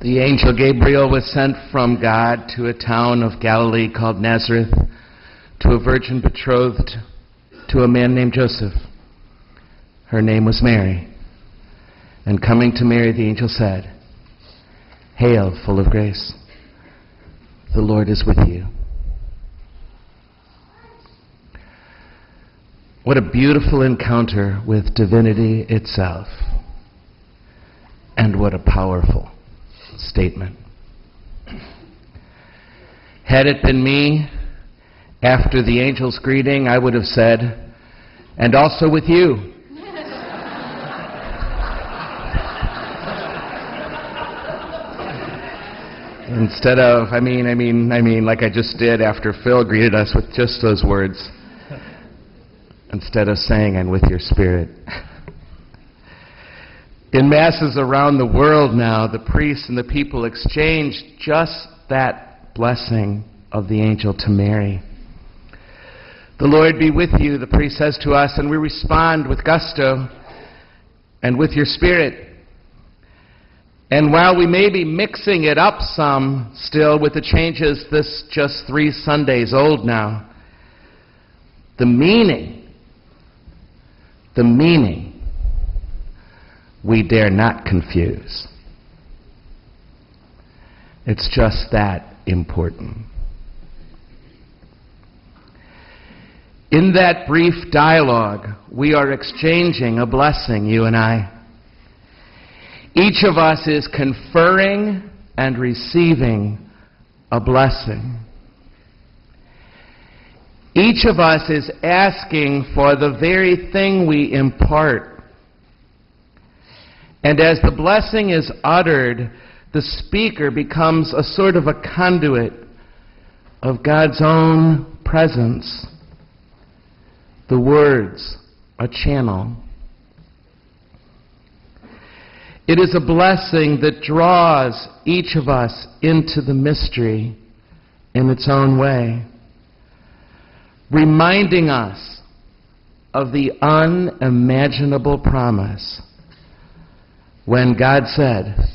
The angel Gabriel was sent from God to a town of Galilee called Nazareth to a virgin betrothed to a man named Joseph. Her name was Mary. And coming to Mary, the angel said, "Hail, full of grace, the Lord is with you." What a beautiful encounter with divinity itself. And what a powerful statement. Had it been me, after the angel's greeting, I would have said, "And also with you." Instead of, like I just did after Phil greeted us with just those words. Instead of saying, "And with your spirit." In masses around the world now, the priests and the people exchange just that blessing of the angel to Mary. "The Lord be with you," the priest says to us, and we respond with gusto, "and with your spirit." And while we may be mixing it up some still with the changes this just 3 Sundays old now, the meaning, we dare not confuse. It's just that important. In that brief dialogue, we are exchanging a blessing, you and I. Each of us is conferring and receiving a blessing. Each of us is asking for the very thing we impart. And as the blessing is uttered, the speaker becomes a sort of a conduit of God's own presence. The words, a channel. It is a blessing that draws each of us into the mystery in its own way, reminding us of the unimaginable promise when God said,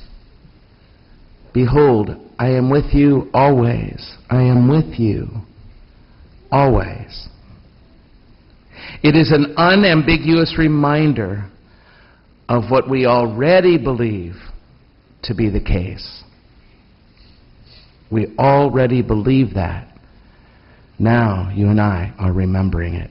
"Behold, I am with you always. I am with you always." It is an unambiguous reminder of what we already believe to be the case. We already believe that. Now you and I are remembering it.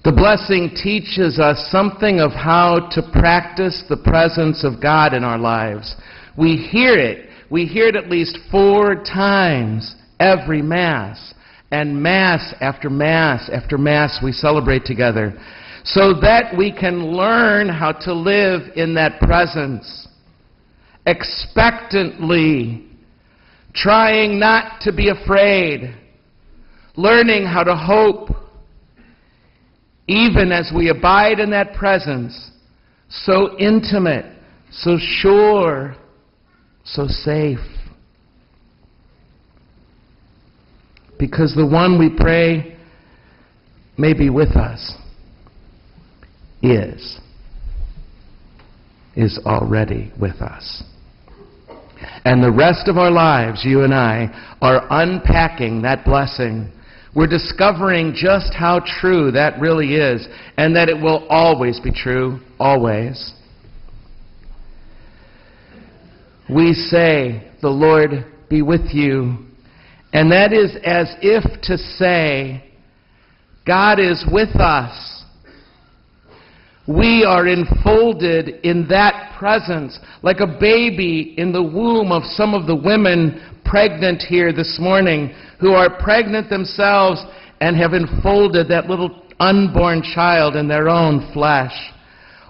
The blessing teaches us something of how to practice the presence of God in our lives. We hear it. We hear it at least 4 times every Mass. And Mass after Mass after Mass we celebrate together, so that we can learn how to live in that presence, expectantly, trying not to be afraid, learning how to hope, even as we abide in that presence, so intimate, so sure, so safe. Because the one we pray may be with us is already with us. And the rest of our lives, you and I, are unpacking that blessing. We're discovering just how true that really is, and that it will always be true, always. We say, "The Lord be with you," and that is as if to say, God is with us. We are enfolded in that presence, like a baby in the womb of some of the women pregnant here this morning, who are pregnant themselves and have enfolded that little unborn child in their own flesh.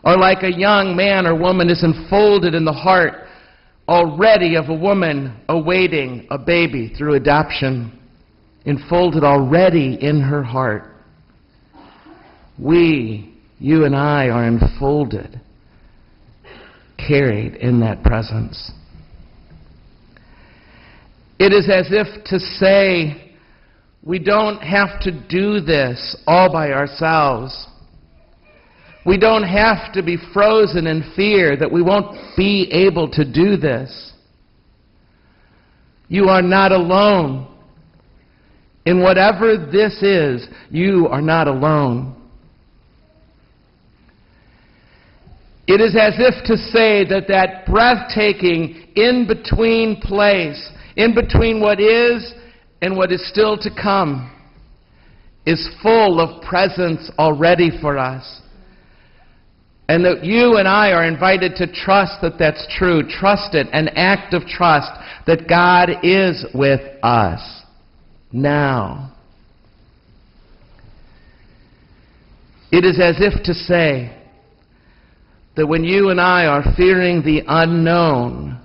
Or like a young man or woman is enfolded in the heart already of a woman awaiting a baby through adoption, enfolded already in her heart. You and I are enfolded, carried in that presence. It is as if to say, we don't have to do this all by ourselves. We don't have to be frozen in fear that we won't be able to do this. You are not alone. In whatever this is, you are not alone. It is as if to say that that breathtaking in-between place, in between what is and what is still to come, is full of presence already for us. And that you and I are invited to trust that that's true. Trust it, an act of trust that God is with us now. It is as if to say that when you and I are fearing the unknown,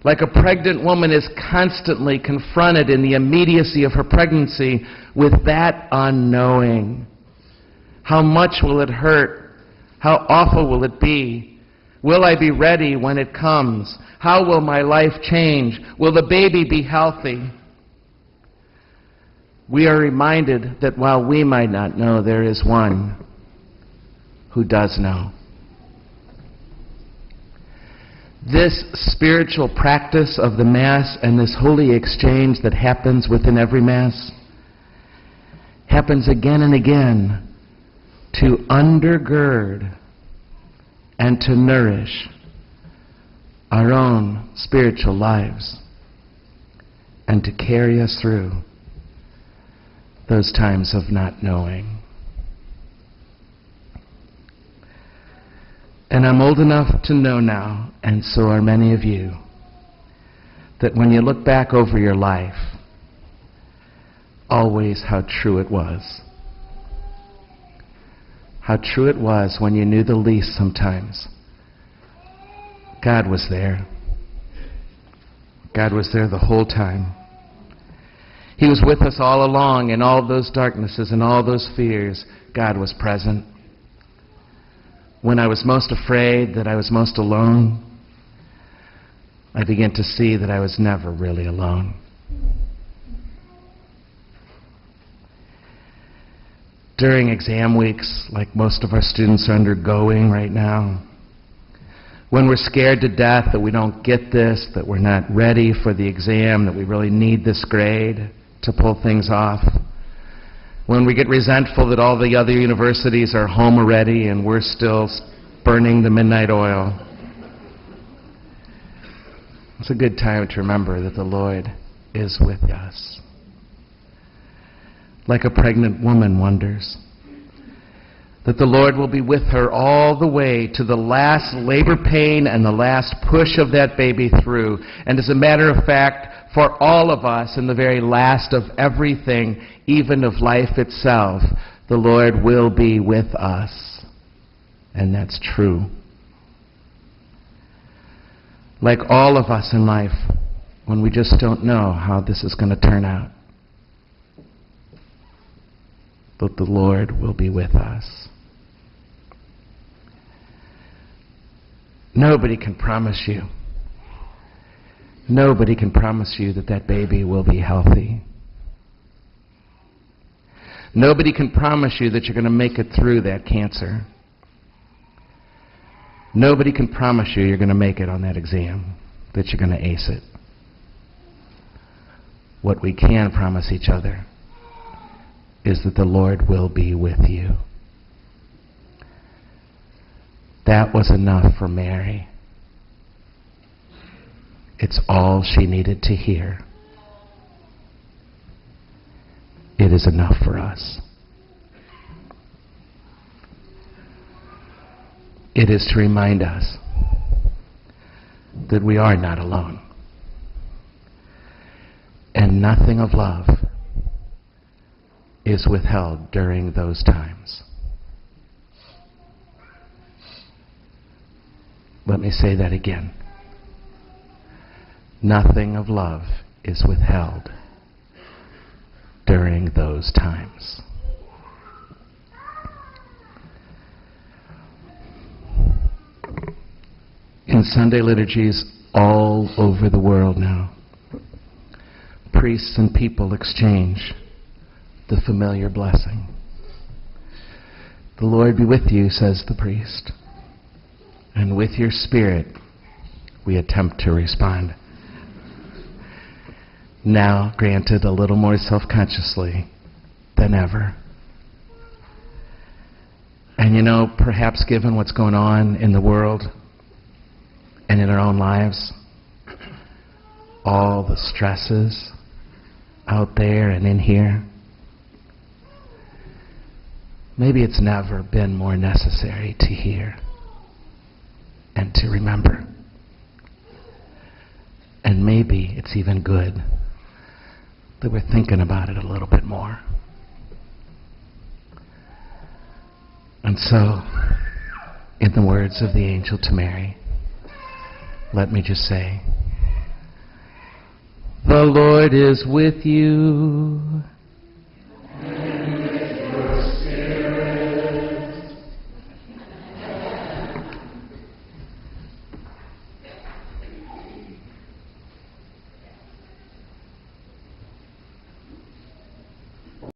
like a pregnant woman is constantly confronted in the immediacy of her pregnancy with that unknowing. How much will it hurt? How awful will it be? Will I be ready when it comes? How will my life change? Will the baby be healthy? We are reminded that while we might not know, there is one who does know. This spiritual practice of the Mass and this holy exchange that happens within every Mass happens again and again to undergird and to nourish our own spiritual lives and to carry us through those times of not knowing. And I'm old enough to know now, and so are many of you, that when you look back over your life, always how true it was. How true it was when you knew the least sometimes. God was there. God was there the whole time. He was with us all along in all those darknesses and all those fears. God was present. When I was most afraid, that I was most alone, I began to see that I was never really alone. During exam weeks, like most of our students are undergoing right now, when we're scared to death that we don't get this, that we're not ready for the exam, that we really need this grade to pull things off, when we get resentful that all the other universities are home already and we're still burning the midnight oil, it's a good time to remember that the Lord is with us. Like a pregnant woman wonders that the Lord will be with her all the way to the last labor pain and the last push of that baby through. And as a matter of fact, for all of us, in the very last of everything, even of life itself, the Lord will be with us. And that's true. Like all of us in life, when we just don't know how this is going to turn out, but the Lord will be with us. Nobody can promise you. Nobody can promise you that that baby will be healthy. Nobody can promise you that you're going to make it through that cancer. Nobody can promise you you're going to make it on that exam, that you're going to ace it. What we can promise each other is that the Lord will be with you. That was enough for Mary. It's all she needed to hear. It is enough for us. It is to remind us that we are not alone. And nothing of love is withheld during those times. Let me say that again. Nothing of love is withheld during those times. In Sunday liturgies all over the world now, priests and people exchange the familiar blessing. The Lord be with you, says the priest. And with your spirit, we attempt to respond. Now, granted, a little more self-consciously than ever. And you know, perhaps given what's going on in the world and in our own lives, all the stresses out there and in here, maybe it's never been more necessary to hear and to remember. And maybe it's even good that we're thinking about it a little bit more. And so, in the words of the angel to Mary, let me just say, the Lord is with you.